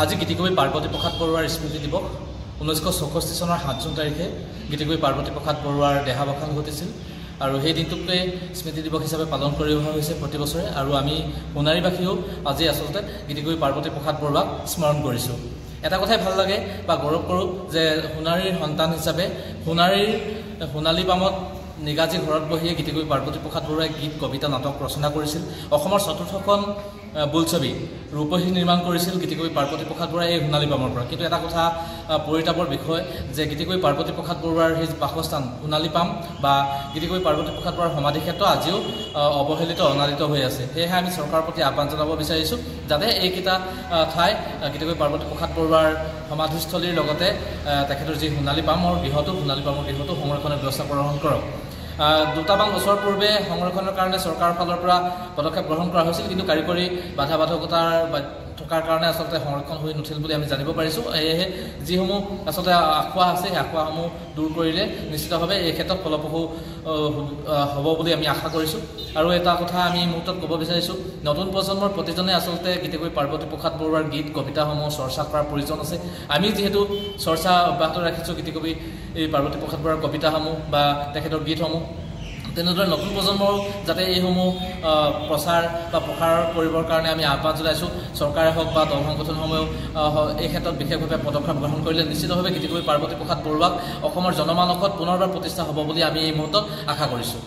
আজি গীতিকবি পাৰ্বতী প্ৰসাদ বৰুৱাৰ স্মৃতি দিৱস 1964 চনৰ 7 জুন তাৰিখে গীতিকবি পাৰ্বতী প্ৰসাদ বৰুৱাৰ দেহাৱসান ঘটিছিল আৰু সেই দিনটোকে স্মৃতি দিৱস হিচাপে পালন কৰি অহা হৈছে প্ৰতি বছৰে আৰু আমি সোণাৰীবাসীও আজি আচলতে গীতিকবি পাৰ্বতী প্ৰসাদ বৰুৱাক স্মৰণ কৰিছোঁ। এটা কথাই ভাল লাগে বা গৌৰৱ কৰোঁ যে সোণাৰীৰ সন্তান হিচাপে সোণাৰীৰ সোণালী পামত নিগাজী ঘৰত বহিয়ে গীতিকবি পাৰ্বতী প্ৰসাদ বৰুৱাই গীত কবিতা নাটক ৰচনা কৰিছিল। অসমৰ চতুৰ্থখন বোলছবি ৰূপহী নিৰ্মাণ কৰিছিল গীতিকবি পাৰ্বতী প্ৰসাদ বৰুৱাই এই সোণালী পামৰ পৰা। কিন্তু এটা কথা পৰিতাপৰ বিষয় যে গীতিকবি পাৰ্বতী প্ৰসাদ বৰুৱাৰ সেই বাসস্থান সোণালী পাম বা গীতিকবি পাৰ্বতী প্ৰসাদ বৰুৱাৰ সমাধি ক্ষেত্ৰ আজিও অৱহেলিত অনাদিত হৈ আছে। সেয়েহে আমি চৰকাৰৰ প্ৰতি আহ্বান জনাব বিচাৰিছোঁ যাতে এইকেইটা ঠাই গীতিকবি পাৰ্বতী প্ৰসাদ বৰুৱাৰ সমাধিস্থলীৰ লগতে তেখেতৰ যি সোণালী পামৰ গৃহটো সংৰক্ষণৰ ব্যৱস্থা গ্ৰহণ কৰক। দুটামান বছৰ পূৰ্বে সংৰক্ষণৰ কাৰণে চৰকাৰৰ ফালৰ পৰা পদক্ষেপ গ্ৰহণ কৰা হৈছিল, কিন্তু কাৰিকৰী বাধা বাধকতাৰ থকাৰ কাৰণে আচলতে সংৰক্ষণ হৈ নুঠিল বুলি আমি জানিব পাৰিছোঁ। সেয়েহে যিসমূহ আচলতে আঁসোৱা আছে সেই আঁসোৱাসমূহ দূৰ কৰিলে নিশ্চিতভাৱে এই ক্ষেত্ৰত ফলপ্ৰসূ হ'ব বুলি আমি আশা কৰিছোঁ। আৰু এটা কথা আমি এই মুহূৰ্তত ক'ব বিচাৰিছোঁ, নতুন প্ৰজন্মৰ প্ৰতিজনে আচলতে গীতিকবি পাৰ্বতী প্ৰসাদ বৰুৱাৰ গীত কবিতাসমূহ চৰ্চা কৰাৰ প্ৰয়োজন আছে। আমি যিহেতু চৰ্চা অব্যাহত ৰাখিছোঁ গীতিকবি পাৰ্বতী প্ৰসাদ বৰুৱাৰ কবিতাসমূহ বা তেখেতৰ গীতসমূহ, তেনেদৰে নতুন প্ৰজন্মৰ যাতে এইসমূহ প্ৰচাৰ বা প্ৰসাৰ কৰিবৰ কাৰণে আমি আহ্বান জনাইছোঁ। চৰকাৰে হওক বা দল সংগঠনসমূহেও এই ক্ষেত্ৰত বিশেষভাৱে পদক্ষেপ গ্ৰহণ কৰিলে নিশ্চিতভাৱে গীতিকবি পাৰ্বতী প্ৰসাদ বৰুৱাক অসমৰ জনমানসত পুনৰবাৰ প্ৰতিষ্ঠা হ'ব বুলি আমি এই মুহূৰ্তত আশা কৰিছোঁ।